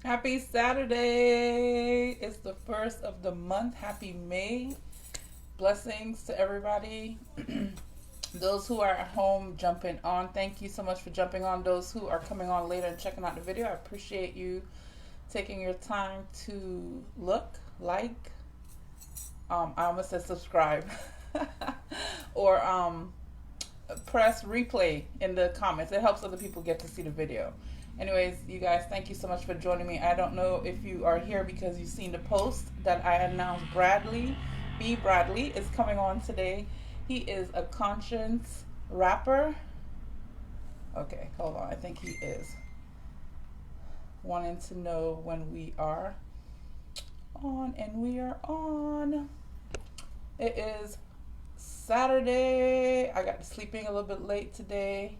Happy Saturday. It's the first of the month. Happy May. Blessings to everybody. Those who are at home jumping on, thank you so much for jumping on. Those who are coming on later and checking out the video, I appreciate you taking your time to look, like, I almost said subscribe, or press replay in the comments. It helps other people get to see the video. Anyways, you guys, thank you so much for joining me. I don't know if you are here because you've seen the post that I announced. Bradley, B. Bradley, is coming on today. He is a conscious rapper. Okay, hold on. I think he is wanting to know when we are on, and we are on. It is Saturday. I got to sleeping a little bit late today.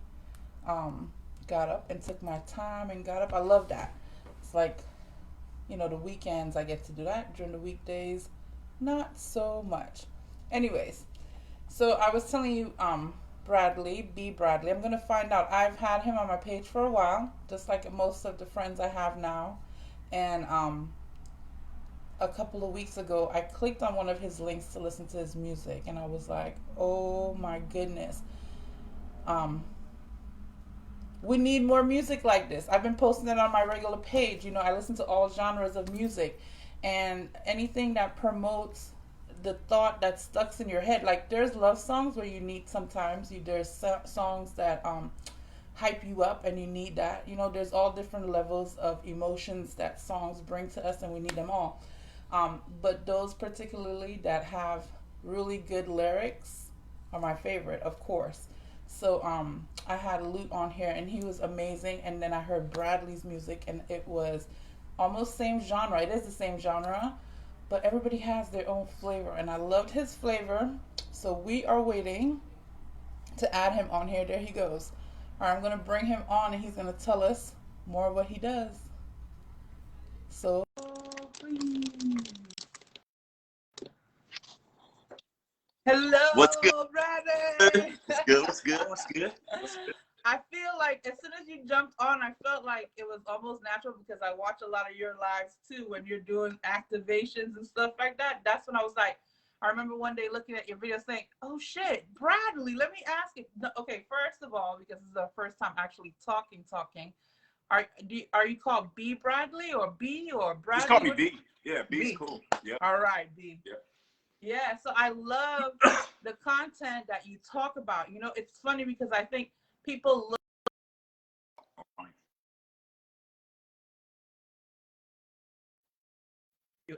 Got up and took my time and got up. I love that. It's like, the weekends I get to do that. During the weekdays, not so much. Anyways, so I was telling you, Bradley, B. Bradley, I'm going to find out. I've had him on my page for a while, just like most of the friends I have now. And a couple of weeks ago, I clicked on one of his links to listen to his music, and I was like, oh my goodness. We need more music like this. I've been posting it on my regular page. I listen to all genres of music, and anything that promotes the thought that stuck in your head. Like, there's love songs where you need sometimes. There's songs that hype you up, and you need that. There's all different levels of emotions that songs bring to us, and we need them all. But those particularly that have really good lyrics are my favorite, of course. So I had Lute on here, and he was amazing. And then I heard Bradley's music, and it was almost same genre. It is the same genre, but everybody has their own flavor, and I loved his flavor. So we are waiting to add him on here. There he goes. All right, I'm gonna bring him on, and he's gonna tell us more of what he does. So please. What's good? Hello, Bradley. What's good? What's good? What's good? What's good? I feel like as soon as you jumped on, I felt like it was almost natural because I watch a lot of your lives too when you're doing activations and stuff like that. That's when I was like, I remember one day looking at your video saying, oh shit, Bradley, let me ask you. No, okay, first of all, because this is our first time actually talking. Are you called B Bradley or B or Just Bradley? call me B. Yeah, B's B. cool. Yeah. All right, B. Yeah. Yeah, so I love the content that you talk about. It's funny because I think people look.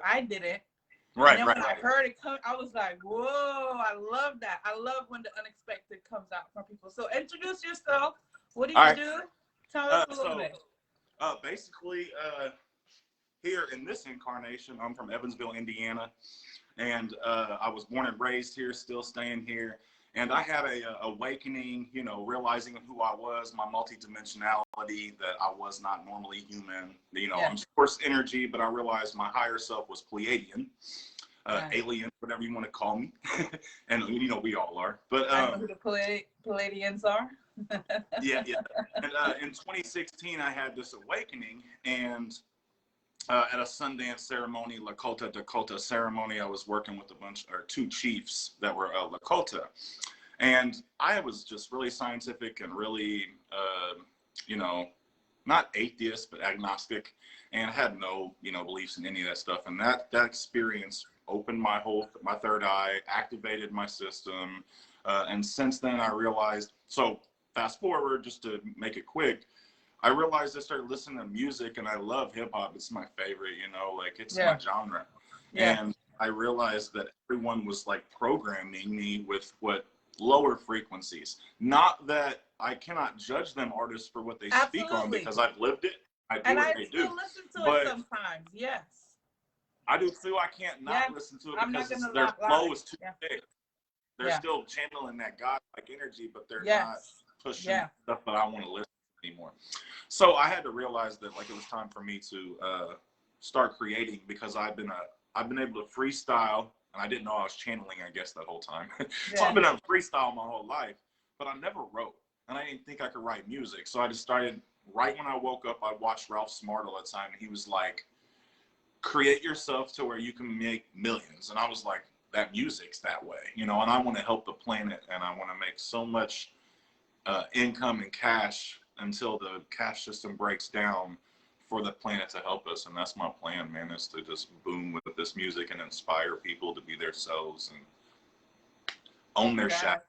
I didn't. And Right, then right. when I heard it come, I was like, whoa, I love that. I love when the unexpected comes out from people. So introduce yourself. What do All you right. do? Tell us a little So, bit. basically, here in this incarnation, I'm from Evansville, Indiana, and I was born and raised here, still staying here. And I had a awakening, realizing who I was, my multi-dimensionality, that I was not normally human. Yeah. I'm source energy, but I realized my higher self was Pleiadian, Nice. alien, whatever you want to call me. And, we all are. But I know who the Palladians are. yeah, yeah. And in 2016, I had this awakening, and at a Sundance ceremony, Lakota Dakota ceremony, I was working with two chiefs that were Lakota. And I was just really scientific and really, not atheist, but agnostic, and had no, beliefs in any of that stuff. And that experience opened my third eye, activated my system. And since then I realized, so fast forward, just to make it quick, I realized I started listening to music, and I love hip hop. It's my favorite, like it's my genre. Yeah. And I realized that everyone was like programming me with what lower frequencies. Not that I cannot judge them artists for what they speak on, because I've lived it. I do what they do. And I still listen to it sometimes. Yes. I do too. I can't not listen to it because their flow is too big. They're still channeling that God-like energy, but they're not pushing stuff that I want to listen to anymore. So I had to realize that it was time for me to start creating, because I've been able to freestyle, and I didn't know I was channeling, I guess, that whole time. So I've been able to freestyle my whole life, but I never wrote, and I didn't think I could write music. So I just started right when I woke up, I watched Ralph Smart all the time, and he was like, create yourself to where you can make millions. And I was like, that music's that way, you know, and I want to help the planet, and I want to make so much income and cash until the cash system breaks down for the planet to help us. And that's my plan, man, is to just boom with this music and inspire people to be themselves and own their shadow.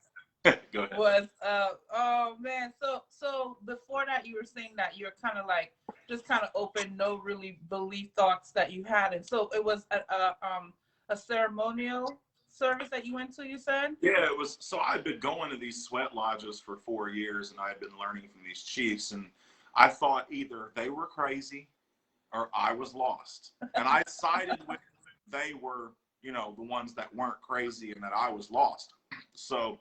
Go ahead. Oh man, so before that you were saying that you're kind of like just kind of open, no really belief thoughts that you had, and so it was a ceremonial service that you went to, you said? Yeah, it was. So I'd been going to these sweat lodges for 4 years, and I had been learning from these chiefs, and I thought either they were crazy or I was lost, and I sided with they were, you know, the ones that weren't crazy and that I was lost. So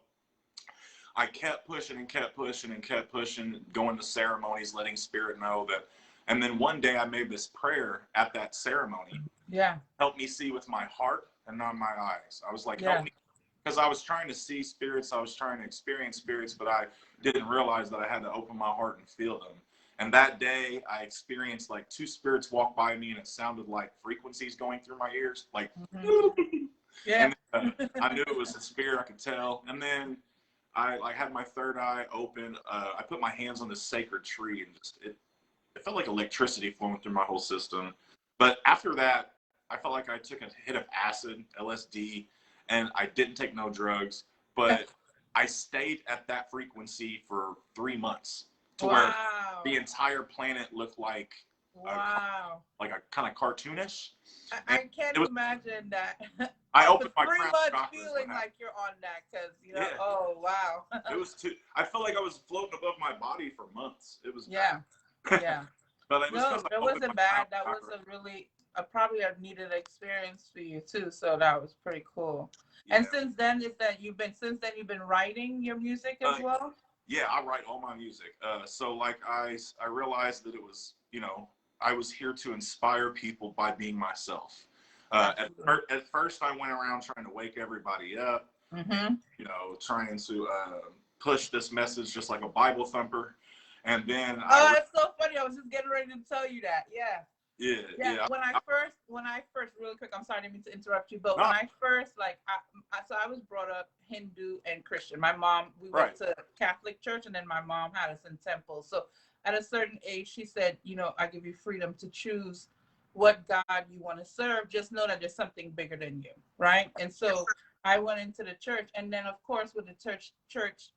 I kept pushing and kept pushing and kept pushing, going to ceremonies, letting spirit know that. And then one day I made this prayer at that ceremony. Yeah. Help me see with my heart and not my eyes. I was like, help me. Because I was trying to see spirits. I was trying to experience spirits, but I didn't realize that I had to open my heart and feel them. And that day I experienced like 2 spirits walk by me, and it sounded like frequencies going through my ears. Like, yeah. And I knew it was a spirit, I could tell. And then I like had my third eye open. I put my hands on this sacred tree, and just it felt like electricity flowing through my whole system. But after that, I felt like I took a hit of acid, LSD, and I didn't take no drugs. But I stayed at that frequency for 3 months to where the entire planet looked like like a kind of cartoonish. I can't imagine that. I opened my 3 crown months chakras feeling like you're on that, because you know, oh wow. It was too. I felt like I was floating above my body for months. It was yeah. But it was no, it wasn't bad. That was a really probably a needed experience for you too. So that was pretty cool. Yeah. And since then, you've been writing your music as well? Yeah, I write all my music. So like I realized that it was, you know, I was here to inspire people by being myself. At first, I went around trying to wake everybody up, you know, trying to push this message just like a Bible thumper. And then it's so funny. I was just getting ready to tell you that. Yeah. When I first, really quick, I'm sorry, I didn't mean to interrupt you, but when I first, like, so I was brought up Hindu and Christian. My mom, we went to Catholic church, and then my mom had us in temples. So at a certain age, she said, you know, I give you freedom to choose what God you want to serve. Just know that there's something bigger than you, right? And so I went into the church, and then of course with the church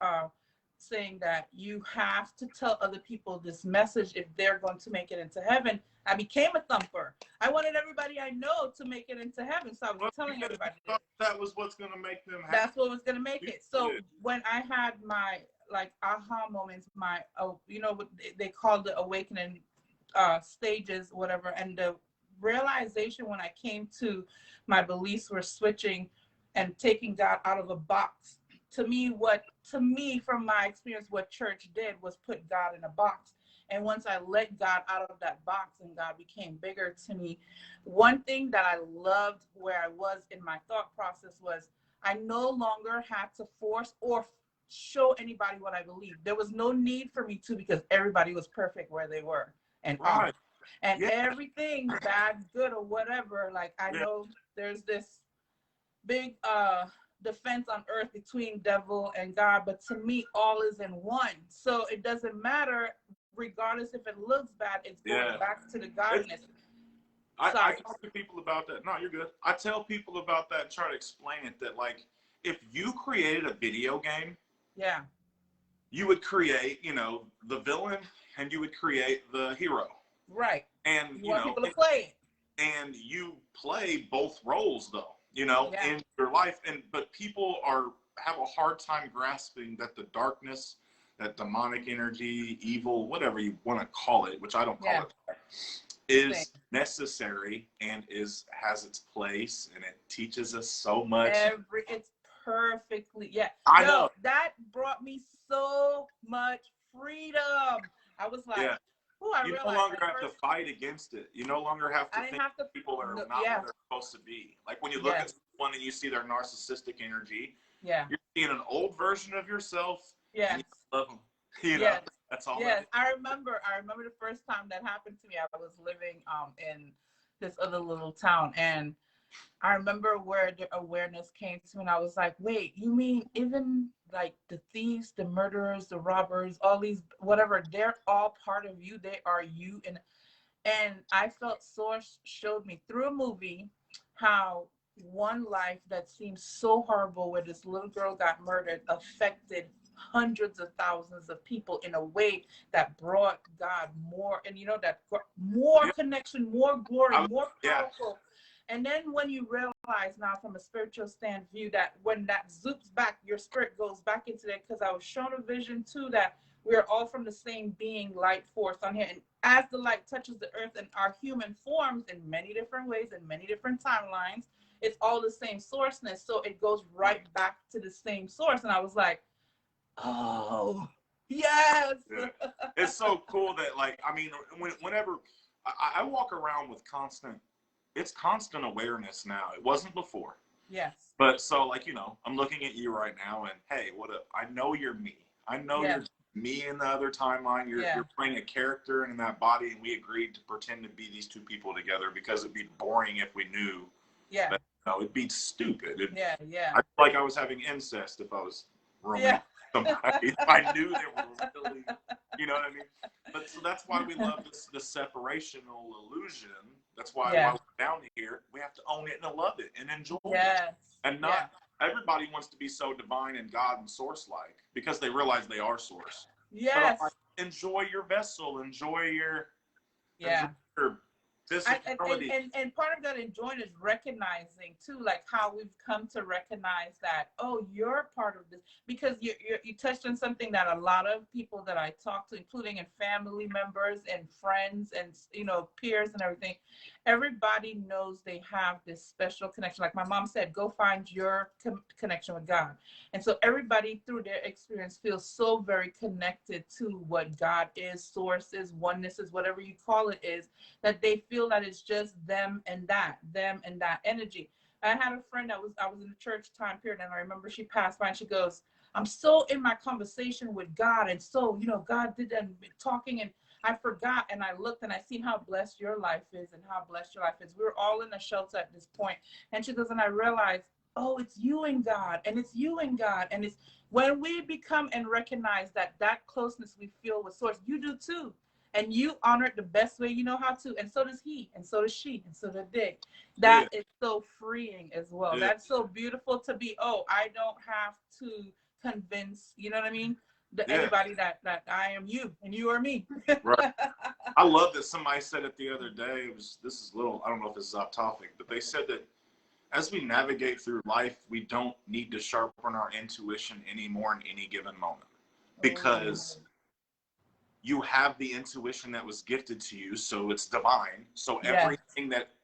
saying that you have to tell other people this message if they're going to make it into heaven. I became a thumper. I wanted everybody I know to make it into heaven, so I was telling everybody that was what's going to make them happy. That's what was going to make it. So when I had my like aha moments, my you know what they call the awakening stages, whatever, and the realization when I came to my beliefs were switching and taking God out of a box. To me, from my experience, what church did was put God in a box. And once I let God out of that box and God became bigger to me, one thing that I loved where I was in my thought process was I no longer had to force or show anybody what I believed. There was no need for me to, because everybody was perfect where they were. And everything, bad, good, or whatever, like I know there's this big defense on earth between devil and God, but to me all is in one. So it doesn't matter, regardless if it looks bad, it's going back to the godness. I talk to people about that. No, you're good. I tell people about that and try to explain it, that like if you created a video game, you would create, you know, the villain and you would create the hero. Right. And you want people to play it. And you play both roles though, you know, in your life. But people have a hard time grasping that the darkness, that demonic energy, evil, whatever you want to call it, which I don't call it, is necessary and has its place, and it teaches us so much. It's perfectly I know that brought me so much freedom. I was like, you no longer have to fight against it. You no longer have to think people are not what they're supposed to be. Like when you look at someone and you see their narcissistic energy, you're seeing an old version of yourself. And you love them. You know, that's all. Yes, I remember the first time that happened to me. I was living in this other little town, and I remember where the awareness came to me, and I was like, wait, you mean even like the thieves, the murderers, the robbers, all these whatever, they're all part of you. They are you. And I felt Source showed me through a movie how one life that seems so horrible, where this little girl got murdered, affected hundreds of thousands of people in a way that brought God more, and that more connection, more glory, more powerful. And then when you realize now from a spiritual stand view that when that zoops back, your spirit goes back into there, because I was shown a vision too that we're all from the same being, light force on here. And as the light touches the earth and our human forms in many different ways, in many different timelines, it's all the same sourceness. So it goes right back to the same source. And I was like, oh, yes. Yeah. It's so cool that, like, I mean, whenever I walk around with constant awareness now. It wasn't before. Yes. But so, like, I'm looking at you right now, and hey, I know you're me. I know you're me in the other timeline. You're playing a character in that body, and we agreed to pretend to be these two people together because it'd be boring if we knew. Yeah. That, it'd be stupid. I feel like I was having incest if I was romantic with somebody. I knew they were really, you know what I mean? But so that's why we love the separational illusion. That's why while we're down here, we have to own it and love it and enjoy it. And not everybody wants to be so divine and God and source-like because they realize they are source. Yes. But enjoy your vessel. Enjoy your physicality. And part of that enjoying is recognizing too, like how we've come to recognize that, oh, you're part of this, because you touched on something that a lot of people that I talk to, including in family members and friends and peers and everything, everybody knows they have this special connection. Like my mom said, go find your connection with God. And so everybody through their experience feels so very connected to what God is, source is, oneness is, whatever you call it is, that they feel that it's just them and that energy. I had a friend I was in the church time period, and I remember she passed by and she goes, I'm so in my conversation with God, and so God did that talking, and I forgot, and I looked and I seen how blessed your life is and how blessed your life is. We were all in a shelter at this point. And she goes, and I realized, oh, it's you and God, and it's you and God. And it's when we become and recognize that closeness we feel with source, you do too. And you honor it the best way you know how to. And so does he, and so does she, and so does they. That is so freeing as well. Yeah. That's so beautiful to be, I don't have to convince, you know what I mean? Anybody that I am you and you are me. Right. I love that somebody said it the other day. I don't know if this is off topic, but they said that as we navigate through life, we don't need to sharpen our intuition anymore in any given moment, because you have the intuition that was gifted to you, so it's divine. So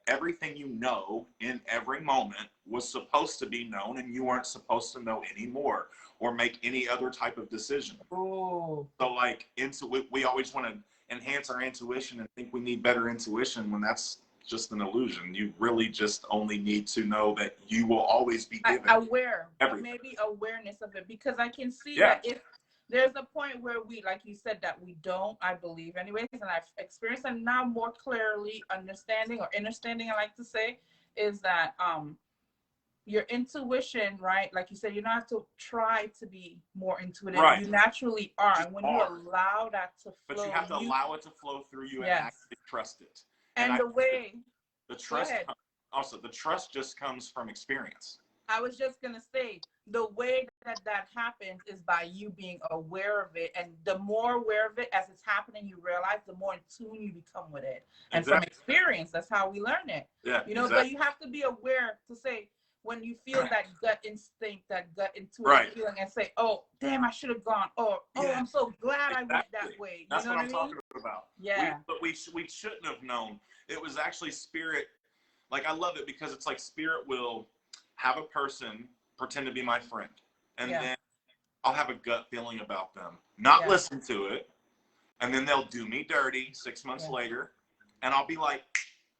everything you know in every moment was supposed to be known, and you weren't supposed to know anymore or make any other type of decision. Ooh. So like we always want to enhance our intuition and think we need better intuition, when that's just an illusion. You really just only need to know that you will always be given maybe awareness of it, because I can see that if there's a point where we, like you said, that we don't, I believe anyways, and I've experienced and now more clearly understanding, I like to say, is that your intuition, right? Like you said, you don't have to try to be more intuitive. Right. You naturally are. And when you allow that to flow. But you have to allow it to flow through you and actually trust it. And the trust just comes from experience. I was just going to say, the way that happens is by you being aware of it. And the more aware of it as it's happening, you realize, the more in tune you become with it. And from experience, that's how we learn it. Yeah, but you have to be aware to say, when you feel that gut instinct, that gut intuitive feeling, and say, oh, damn, I should have gone. I'm so glad I went that way. That's what I'm talking about. Yeah. But we shouldn't have known. It was actually spirit. Like, I love it because it's like spirit will have a person pretend to be my friend. And then I'll have a gut feeling about them. Not listen to it. And then they'll do me dirty 6 months later. And I'll be like,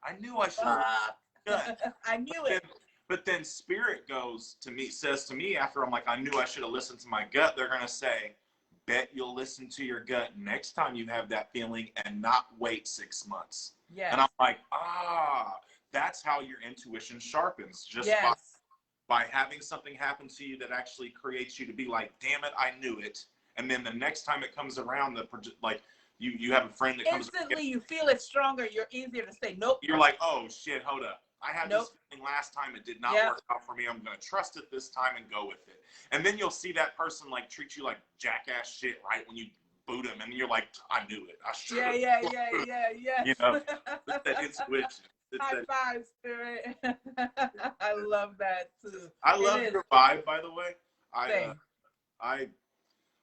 I knew I should have. I knew it. But then spirit says to me after I'm like, I knew I should have listened to my gut. They're going to say, bet you'll listen to your gut next time you have that feeling and not wait 6 months. Yeah. And I'm like, that's how your intuition sharpens, just by having something happen to you that actually creates you to be like, damn it, I knew it. And then the next time it comes around, like you have a friend that comes instantly, you feel it stronger. You're easier to say nope. You're like, oh shit, hold up. I had this feeling last time. It did not work out for me. I'm going to trust it this time and go with it. And then you'll see that person like treat you like jackass shit, right? When you boot them, and you're like, I knew it. I should. Yeah. You know, it's intuition. High five, spirit. I love that too. I love your vibe, by the way. I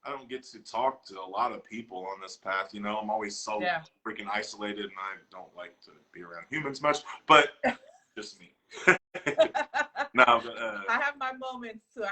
don't get to talk to a lot of people on this path. You know, I'm always so freaking isolated, and I don't like to be around humans much. But just me. No, but I have my moments too.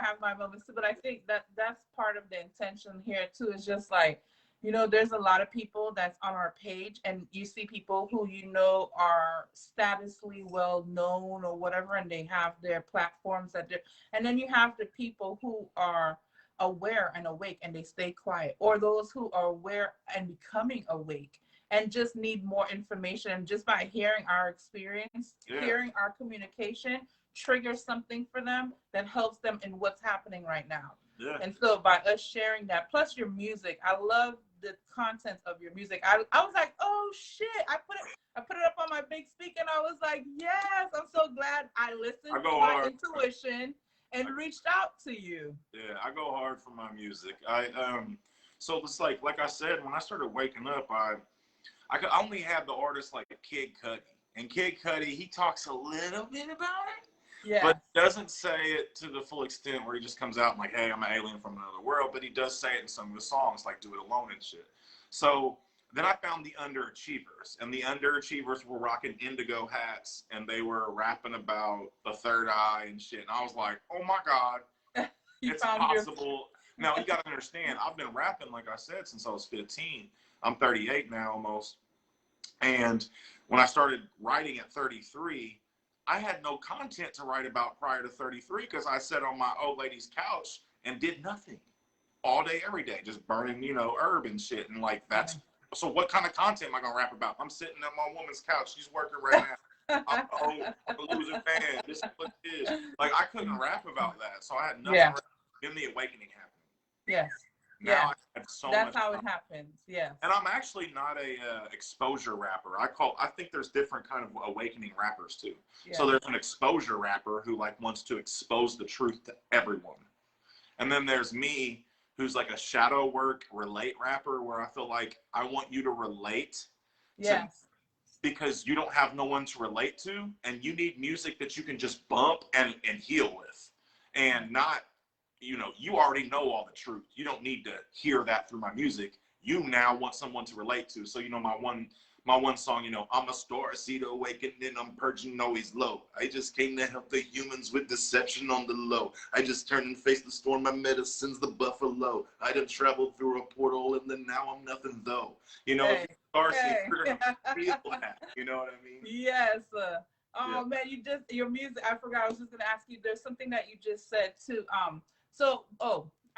But I think that's part of the intention here too. Is just like, you know, there's a lot of people that's on our page, and you see people who you know are statusly well known or whatever, and they have their platforms and then you have the people who are aware and awake and they stay quiet, or those who are aware and becoming awake and just need more information, and just by hearing our experience, hearing our communication triggers something for them that helps them in what's happening right now. And so by us sharing that, plus your music, I love the content of your music. I was like, oh shit, I put it up on my big speaker, and I was like, yes, I'm so glad I listened to my intuition and reached out to you. Yeah, I go hard for my music. So it's like I said, when I started waking up, I could only have the artists like Kid Cudi. And Kid Cudi, he talks a little bit about it, but doesn't say it to the full extent where he just comes out and like, hey, I'm an alien from another world. But he does say it in some of his songs, like Do It Alone and shit. So then I found the underachievers, and the underachievers were rocking indigo hats, and they were rapping about the third eye and shit. And I was like, oh my God, it's possible. Now, you got to understand, I've been rapping, like I said, since I was 15. I'm 38 now almost. And when I started writing at 33, I had no content to write about prior to 33 because I sat on my old lady's couch and did nothing all day, every day, just burning, you know, herb and shit. And like, so what kind of content am I going to rap about? I'm sitting on my woman's couch. She's working right now. I'm a losing fan. This is what it is. Like, I couldn't rap about that. So I had nothing. Then the awakening happened. Yes. Now I have so that's how it happens. Yes. And I'm actually not a exposure rapper. I think there's different kind of awakening rappers too. So there's an exposure rapper who like wants to expose the truth to everyone. And then there's me, who's like a shadow work relate rapper, where I feel like I want you to relate to, because you don't have no one to relate to, and you need music that you can just bump and heal with, and not, you know, you already know all the truth. You don't need to hear that through my music. You now want someone to relate to. So, you know, my one song, you know, I'm a starseed awakening, I'm purging always low. I just came to help the humans with deception on the low. I just turned and faced the storm, my medicine's the buffalo. I done traveled through a portal, and then now I'm nothing though. You know, starseed, you're gonna feel that. You know what I mean? Yes. Oh man, your music, I forgot, I was just gonna ask you, there's something that you just said too.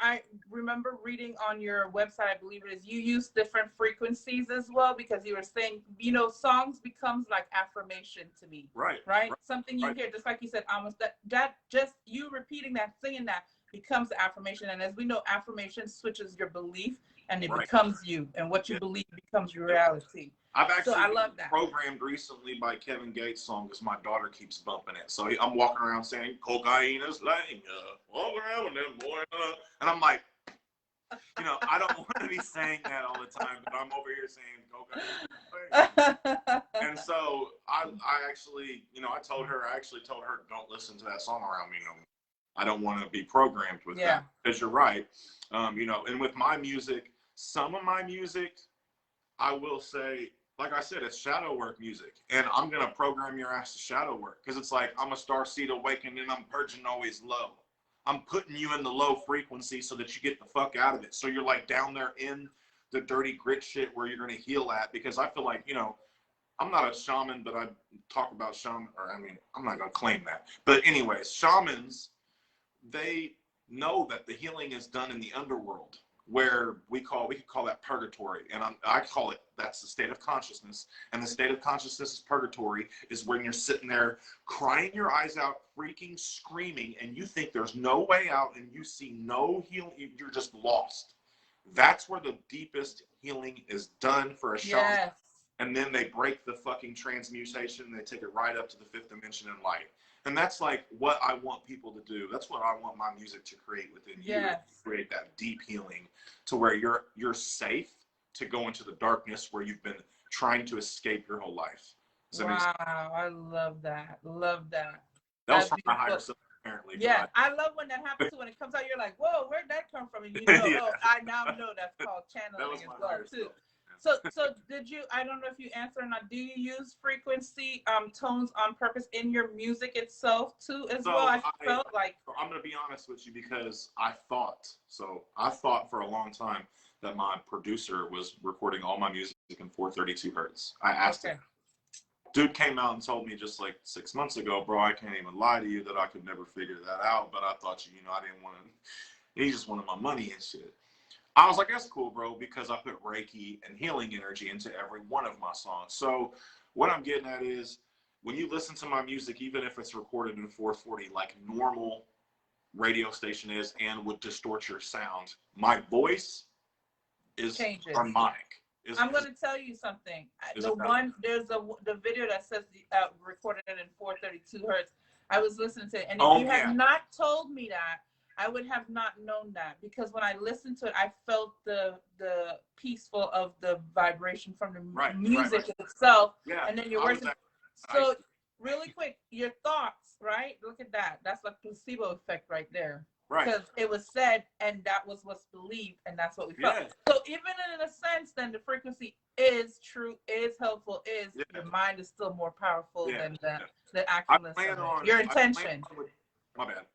I remember reading on your website, I believe it is, you use different frequencies as well, because you were saying, you know, songs becomes like affirmation to me. Right. Something you hear, just like you said, almost that just you repeating that, singing that becomes the affirmation. And as we know, affirmation switches your belief, and it becomes you, and what you believe becomes your reality. I've actually been programmed recently by Kevin Gates' song because my daughter keeps bumping it. So I'm walking around saying, cocaine is lying, walk around with them boy. And I'm like, you know, I don't want to be saying that all the time, but I'm over here saying cocaine. And so I actually, you know, I actually told her, don't listen to that song around me no more. I don't want to be programmed with that. Because you're right. You know, and with my music, some of my music, I will say, like I said, it's shadow work music, and I'm going to program your ass to shadow work, because it's like, I'm a starseed awakening, I'm purging always low. I'm putting you in the low frequency so that you get the fuck out of it. So you're like down there in the dirty grit shit where you're going to heal at, because I feel like, you know, I'm not a shaman, but I talk about shaman, or I mean, I'm not going to claim that. But anyways, shamans, they know that the healing is done in the underworld. where we could call that purgatory, and I call it, that's the state of consciousness. And the state of consciousness is purgatory, is when you're sitting there crying your eyes out, freaking screaming, and you think there's no way out, and you see no healing, you're just lost. That's where the deepest healing is done for a shaman. Yes. And then they break the fucking transmutation, and they take it right up to the 5th dimension in light. And that's like what I want people to do. That's what I want my music to create within you. Yes. Create that deep healing to where you're safe to go into the darkness where you've been trying to escape your whole life. Wow, I love that. Love that. That was from my higher self, apparently. Yeah, I love when that happens. When it comes out, you're like, whoa, where'd that come from? And you know, yeah. Oh, I now know that's called channeling as well, too. So did you, I don't know if you answered or not, do you use frequency tones on purpose in your music itself too as well? I felt like, I'm going to be honest with you, because I thought for a long time that my producer was recording all my music in 432 hertz. I asked him. Dude came out and told me just like 6 months ago, bro, I can't even lie to you that I could never figure that out, but I thought, you know, I didn't want to, he just wanted my money and shit. I was like, that's cool, bro, because I put Reiki and healing energy into every one of my songs. So what I'm getting at is, when you listen to my music, even if it's recorded in 440, like normal radio station is, and would distort your sound, my voice is harmonic. I'm going to tell you something. There's the video that says recorded in 432 hertz. I was listening to it, and if you had not told me that, I would have not known that, because when I listened to it, I felt the peaceful of the vibration from the music itself. Yeah. And then your words. So really quick, your thoughts, right? Look at that. That's like placebo effect right there. Right. Because it was said, and that was what's believed, and that's what we felt. Yeah. So even in a sense, then the frequency is true, is helpful, your mind is still more powerful than the actualness of your intention. My bad.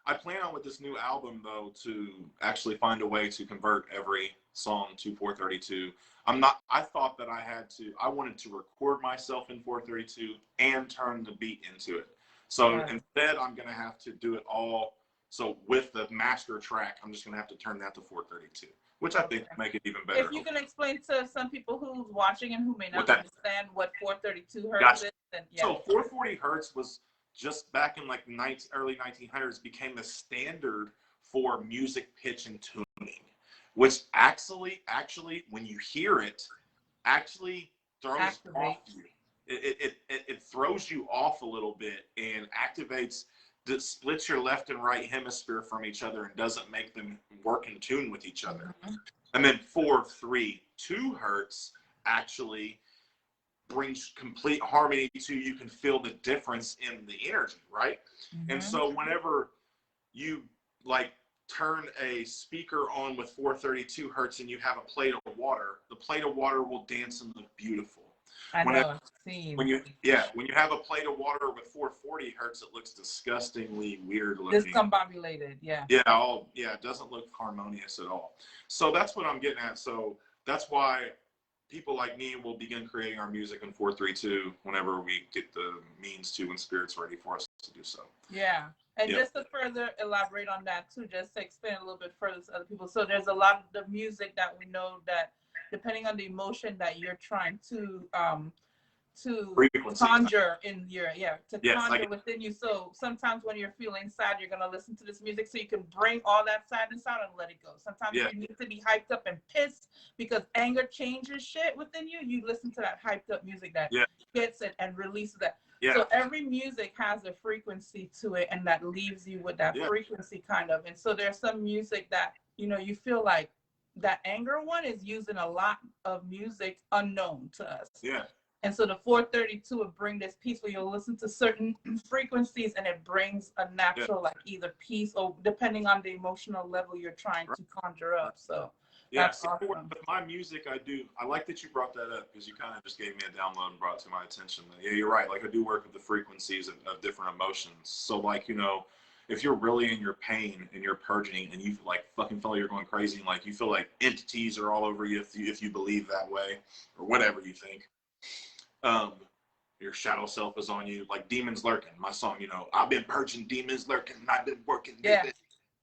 I plan on with this new album, though, to actually find a way to convert every song to 432. I thought that I wanted to record myself in 432 and turn the beat into it. So instead, I'm going to have to do it all. So with the master track, I'm just going to have to turn that to 432, which I think make it even better. If you can explain to some people who's watching and who may not understand what 432 hertz is. Then, So 440 hertz was just back in like early 1900s, became the standard for music pitch and tuning, which actually when you hear it, actually throws off you. It throws you off a little bit and activates, splits your left and right hemisphere from each other and doesn't make them work in tune with each other. Mm-hmm. And then 432 hertz actually brings complete harmony to you. Can feel the difference in the energy, right? Mm-hmm. And so whenever you like turn a speaker on with 432 hertz and you have a plate of water, the plate of water will dance and look beautiful. When you have a plate of water with 440 hertz, it looks disgustingly weird looking. Discombobulated, it doesn't look harmonious at all. So that's what I'm getting at. So that's why people like me will begin creating our music in 432 whenever we get the means to, and spirit's ready for us to do so. Yeah. And just to further elaborate on that too, just to explain a little bit further to other people. So there's a lot of the music that we know that, depending on the emotion that you're trying to conjure in your conjure within you. So sometimes when you're feeling sad, you're gonna listen to this music so you can bring all that sadness out and let it go. Sometimes you need to be hyped up and pissed because anger changes shit within you. You listen to that hyped up music that gets it and releases that. Yeah. So every music has a frequency to it, and that leaves you with that frequency kind of. And so there's some music that, you know, you feel like that anger one is using a lot of music unknown to us. Yeah. And so the 432 would bring this peace where you'll listen to certain frequencies and it brings a natural, like either peace or depending on the emotional level you're trying to conjure up. So that's awesome. With my music, I like that you brought that up because you kind of just gave me a download and brought it to my attention. Yeah, you're right. Like I do work with the frequencies of different emotions. So like, you know, if you're really in your pain and you're purging and you like fucking feel like you're going crazy and like you feel like entities are all over you if you believe that way or whatever you think. Your shadow self is on you, like demons lurking. My song, you know, I've been purging demons lurking and I've been working.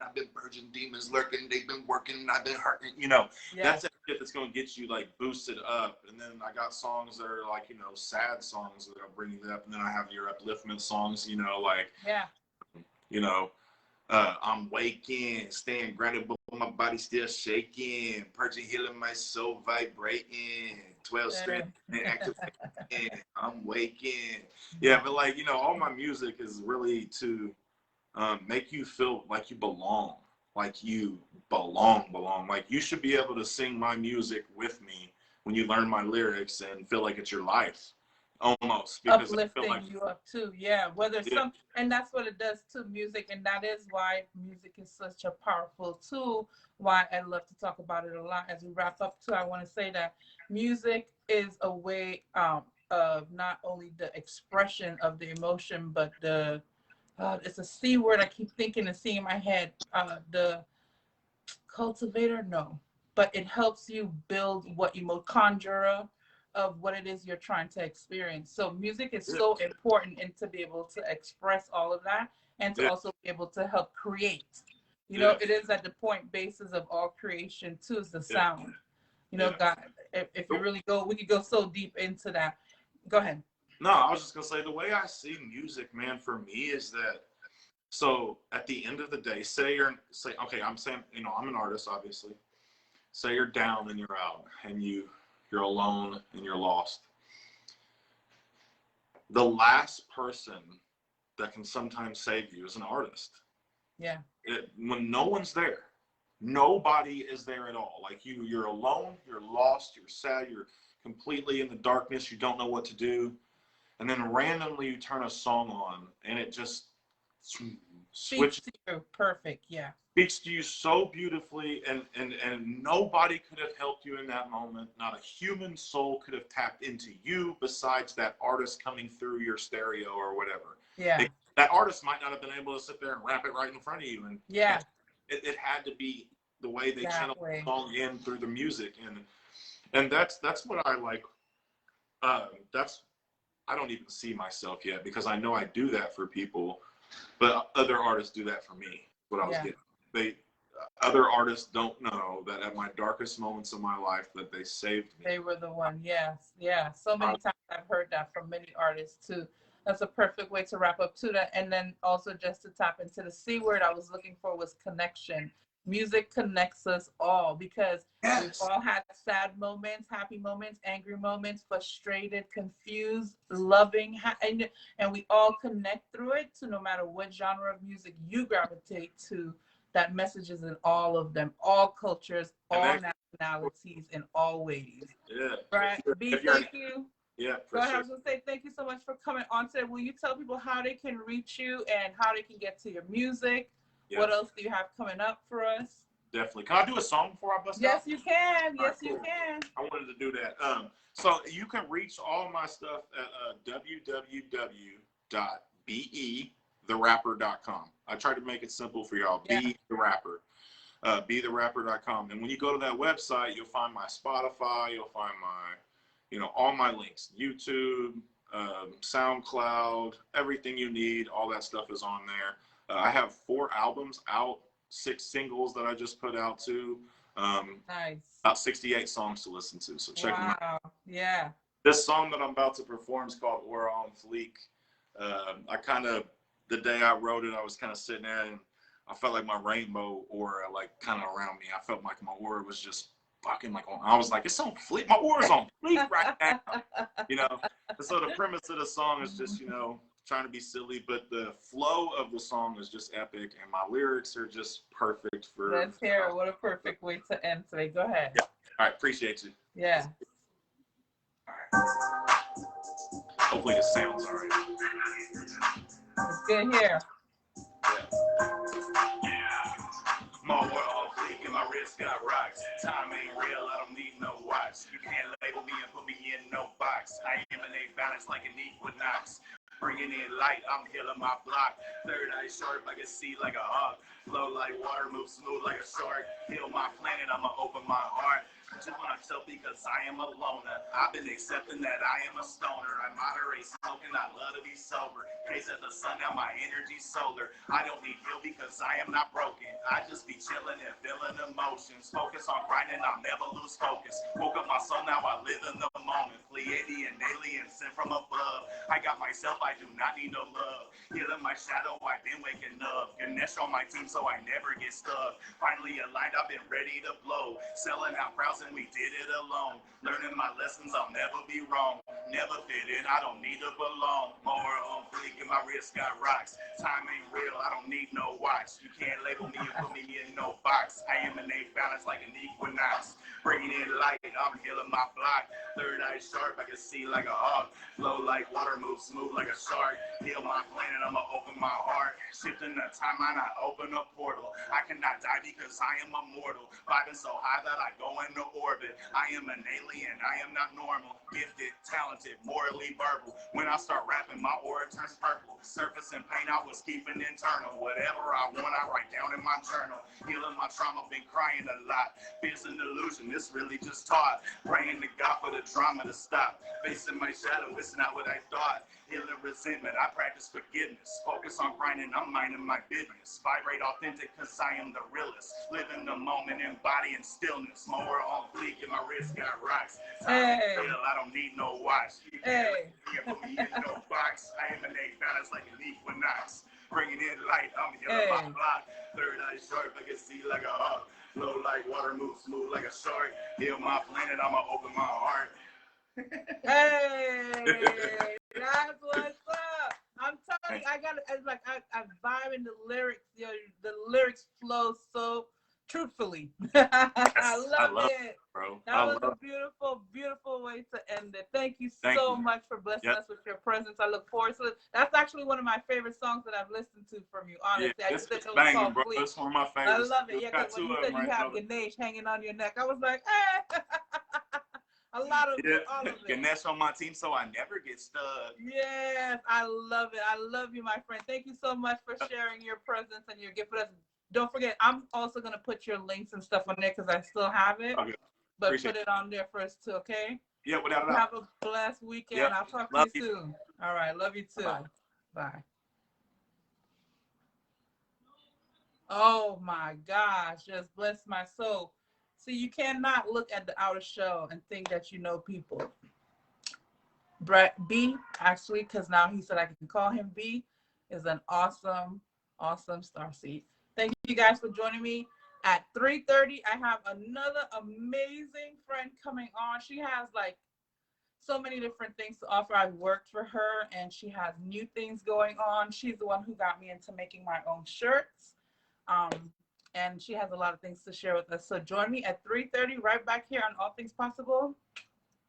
I've been purging demons lurking. They've been working. I've been hurting. You know, that's that shit that's gonna get you like boosted up. And then I got songs that are like, you know, sad songs that are bringing it up. And then I have your upliftment songs. You know, like you know, I'm waking, staying grounded, but my body still shaking. Purging, healing my soul, vibrating. 12 strength and activating. I'm waking. Yeah, but like, you know, all my music is really to make you feel like you belong, like you belong. Like you should be able to sing my music with me when you learn my lyrics and feel like it's your life, almost. Because uplifting you up too, whether some, and that's what it does to music, and that is why music is such a powerful tool. Why I love to talk about it a lot. As we wrap up too, I want to say that music is a way of not only the expression of the emotion, but the it's a C word I keep thinking and seeing in my head. The cultivator, no, but it helps you build what you conjurer of what it is you're trying to experience. So music is so important, and to be able to express all of that, and to also be able to help create. You know, it is at the point basis of all creation too, is the sound. You know, God, if you really go, we could go so deep into that. Go ahead. No, I was just gonna say the way I see music, man, for me is that. So at the end of the day, okay, I'm saying, you know, I'm an artist, obviously. Say you're down and you're out, and you're alone and you're lost. The last person that can sometimes save you is an artist. Yeah. When no one's there, nobody is there at all. Like you're alone, you're lost, you're sad, you're completely in the darkness, you don't know what to do. And then randomly you turn a song on and it just switches to you. Perfect. Yeah. Speaks to you so beautifully, and nobody could have helped you in that moment. Not a human soul could have tapped into you besides that artist coming through your stereo or whatever. Yeah. That artist might not have been able to sit there and rap it right in front of you. And it had to be the way they channeled the song in through the music. And that's what I like. I don't even see myself yet, because I know I do that for people, but other artists do that for me. What I was getting. Other artists don't know that at my darkest moments of my life that they saved me. They were the one. Yes. Yeah. So many times I've heard that from many artists too. That's a perfect way to wrap up to that. And then also just to tap into the C word I was looking for was connection. Music connects us all, because we've all had sad moments, happy moments, angry moments, frustrated, confused, loving, and we all connect through it. So no matter what genre of music you gravitate to, that message is in all of them, all cultures, all nationalities, in all ways. Yeah. Right. B, thank you. Yeah. Go ahead. I was going to say thank you so much for coming on today. Will you tell people how they can reach you and how they can get to your music? Yeah. What else do you have coming up for us? Definitely. Can I do a song before I bust out? Yes, you can. Yes, you can. I wanted to do that. So you can reach all my stuff at www.betherapper.com. I tried to make it simple for y'all. Be the Rapper. Betherapper.com. And when you go to that website, you'll find my Spotify. You'll find my, you know, all my links. YouTube, SoundCloud, everything you need. All that stuff is on there. I have 4 albums out, 6 singles that I just put out too. Nice. About 68 songs to listen to, so check them out. Yeah. This song that I'm about to perform is called Aura on Fleek. The day I wrote it, I was kind of sitting there and I felt like my rainbow aura like kind of around me. I felt like my aura was just fucking like on. I was like, it's on fleek. My aura's on fleek right now. You know? And so the premise of the song is just, you know, trying to be silly, but the flow of the song is just epic, and my lyrics are just perfect for. Let's hear it. What a perfect way to end today. Go ahead. Yeah. All right. Appreciate you. Yeah. All right. Hopefully it sounds all right. It's good here. My world on fleek and my wrist got rocks. Time ain't real, I don't need no watch. You can't label me and put me in no box. I emanate balance like an equinox. Bringing in light, I'm healing my block. Third eye sharp, I can see like a hawk. Flow like water, move smooth like a shark. Heal my planet, I'ma open my heart. Just want myself because I am a loner. I've been accepting that I am a stoner. I moderate smoking, I love to be sober. Gaze at the sun, now my energy's solar. I don't need heal because I am not broken. I just be chilling and feeling emotions. Focus on grinding, I'll never lose focus. Woke up my soul, now I live in the moment. Pleiadian alien sent from above. I got myself, I do not need no love. Healing my shadow, I've been waking up. Ganesh on my team so I never get stuck. Finally aligned, I've been ready to blow. Selling out crowds and we did it alone. Learning my lessons, I'll never be wrong. Never fit in, I don't need to belong. More on fleek and my wrist got rocks. Time ain't real, I don't need no watch. You can't label me and put me in no box. I am an A balance like an equinox. Bringing in light, I'm healing my block. Third eye sharp, I can see like a hawk. Flow like water, move smooth like a shark. Heal my planet, I'ma open my heart. Shifting the timeline, I open a portal. I cannot die because I am immortal. Vibing so high that I go into orbit. I am an alien, I am not normal. Gifted, talented, morally verbal. When I start rapping, my aura turns purple. Surface and pain I was keeping internal. Whatever I want, I write down in my journal. Healing my trauma, been crying a lot. Fear's an illusion, this really just taught. Praying to God for the drama to stop. Facing my shadow, it's not what I thought. Healing resentment, I practice forgiveness. Focus on grinding, I'm minding my business. Vibrate authentic, cause I am the realest. Live in the moment, embodying stillness. More on fleek and my wrist got rocks. Time real, I don't need no watch. You can't put me in no box. I am an A balance like an equinox. Bringing in light, I'm healing my block. Third eye sharp, I can see like a hawk. Flow like water, move smooth like a shark. Heal my planet, I'ma open my heart. Hey, that's what's up. I'm telling you, I vibe in the lyrics. The lyrics flow so truthfully. I love it, bro. That was a beautiful, beautiful way to end it. Thank you so much for blessing us with your presence. I look forward to it. That's actually one of my favorite songs that I've listened to from you. Honestly, I used to banging, bro. That's one of my favorites. I love it. Yeah, because when you said you have Ganesh hanging on your neck, I was like, a lot of all of it. Ganesh on my team, so I never get stuck. Yes, I love it. I love you, my friend. Thank you so much for sharing your presence and your gift with us. Don't forget, I'm also gonna put your links and stuff on there because I still have it. Okay. But appreciate put it on there for us too, okay? Yeah, without a doubt. Have a blessed weekend. Yep. I'll talk to you soon. All right, love you too. Bye. Bye. Oh my gosh, just bless my soul. See, you cannot look at the outer shell and think that you know people. B, actually, because now he said I can call him B, is an awesome, awesome starseed. Thank you guys for joining me. At 3:30, I have another amazing friend coming on. She has like so many different things to offer. I've worked for her and she has new things going on. She's the one who got me into making my own shirts. And she has a lot of things to share with us. So join me at 3:30 right back here on All Things Possible.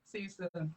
See you soon.